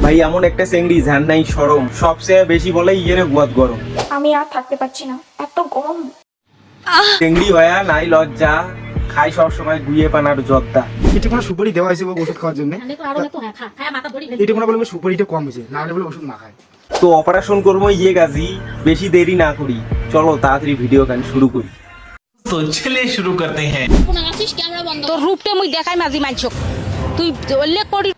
ভাই এমন একটা চেংড়ি যার নাই সরম, সবচেয়ে বেশি বলে ইয়ের গুয়াত গরম। আমি আর থাকতে পারছি না, এত গরম। চেংড়ি হয়া নাই লজ্জা, খাই সব সময় গুইয়ে পানার জর্দা। এটা কোনো সুপারি দেওয়া হয়েছে ওষুধ খাওয়ার জন্য। এটা কোনো বলে সুপারিটা কম হয়েছে, না হলে বলে ওষুধ না খায়। তো অপারেশন করবো ইয়ে গাজি, বেশি দেরি না করি, চলো তাড়াতাড়ি ভিডিও গান শুরু করি। तो चलिए शुरू करते हैं। তোর রূপটা মুই দেখাই মাঝি মানছক তুই উল্লেখ করি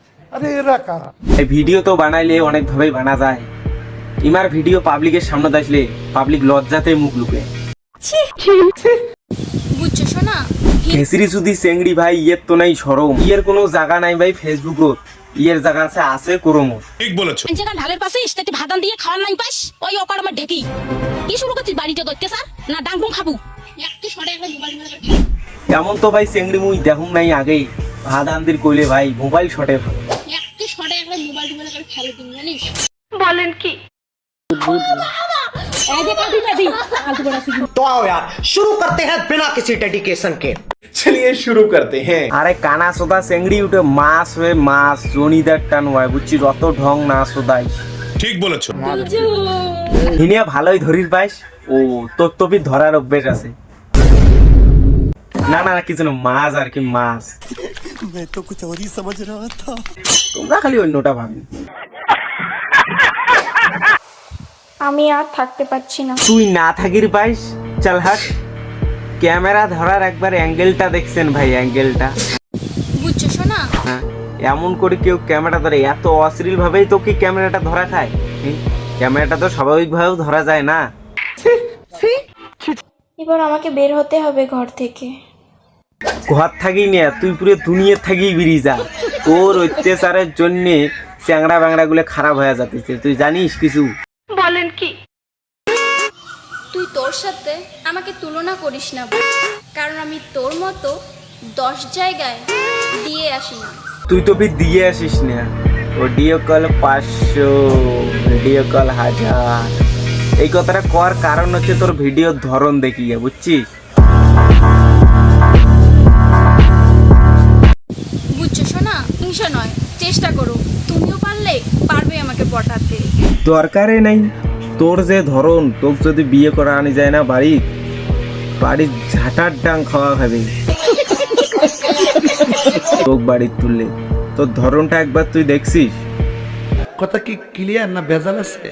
এই ভিডিও তো বানাইলে অনেক ভাবেই বানা যায়। ইমার ভিডিও পাবলিকের সামনে আসলে পাবলিক লজ্জাতে মুখ লুকে। বুঝছো শোনা, খেসরি সুদি চেংড়ি ভাই ইয়ের তো নাই সরম, ইয়ের কোনো জায়গা নাই ভাই ফেসবুকত, ইয়ের জায়গা আছে করমত। জায়গা ঢালের পাশে স্টেটে ভাদান দিয়ে খাওয়ার নাই পাস ওই অকার আমার ঢেকি কি শুরু করছিস বাড়িতে দইতে স্যার না ডাংডুং খাবো একটু সরে একটা মোবাইল এমন তো ভাই চেংড়ি মুই দেখুন নাই আগেই ভাত আন্দির কইলে ভাই মোবাইল শটে ভালো। একটু সরে একটা মোবাইল করে খেলে দিন জানিস বলেন কি? এই যে কাটি কাটি আলতু বড়া সিগি तो आओ यार शुरू करते हैं बिना किसी डेडिकेशन के। चलिए शुरू करते हैं। আরে কানা সোদা চেংড়ি উঠে মাছ হয়ে মাছ জনিদার টান হয় বুঝছি, অত ঢং না সোদাই। ठीक बोले छो। হিনিয়া ভালোই ধরির পাইস, ও তোর তপি ধরার অভ্যেস আছে। না না না, কিছু না, মাছ আর কি মাছ। তোমরা খালি অন্যটা ভাবি। আমি আর থাকতে পারছি না। তুই না থাকির পাইস, চল হাট। ক্যামেরা ধরার একবার অ্যাঙ্গেলটা দেখছেন ভাই, অ্যাঙ্গেলটা বুঝছো শোনা, হ্যাঁ, এমন করে কেউ ক্যামেরা ধরে এত অশ্লীল ভাবেই তো কি ক্যামেরাটা ধরা খায়? ক্যামেরাটা তো স্বাভাবিকভাবেও ধরা যায় না। এবার আমাকে বের হতে হবে ঘর থেকে। ঘর থাকি নিয়ে তুই পুরো দুনিয়া থাকি বেরিয়ে যা, তোর অত্যাচারের জন্য চ্যাংড়া ব্যাংড়া গুলো খারাপ হয়ে যাচ্ছে, তুই জানিস কিছু? বলেন কি? তুই তোর সাথে আমাকে তুলনা করিস না, কারণ আমি তোর মতো 10 জায়গায় দিয়ে আসি না। তুই তো ফির দিয়ে আসিস না, অডিও কল 500, ভিডিও কল 1000। এই কথাটা কর কারণ হচ্ছে তোর ভিডিওর ধরন দেখিয়ে, বুঝছিস? বুঝছো শোনা, হিংসা নয়, চেষ্টা করো, তুমিও পারলে পারবে আমাকে পটাতে। দরকারে নাই তোর যে ধরন, তোকে যদি বিয়ে করা আনি যায় না বাড়ির ঝাঁটার ডাং খাওয়া খাবে তোক বাড়ির তুললে। তোর ধরনটা একবার তুই দেখছিস? কথা কি ক্লিয়ার না ভেজাল আছে?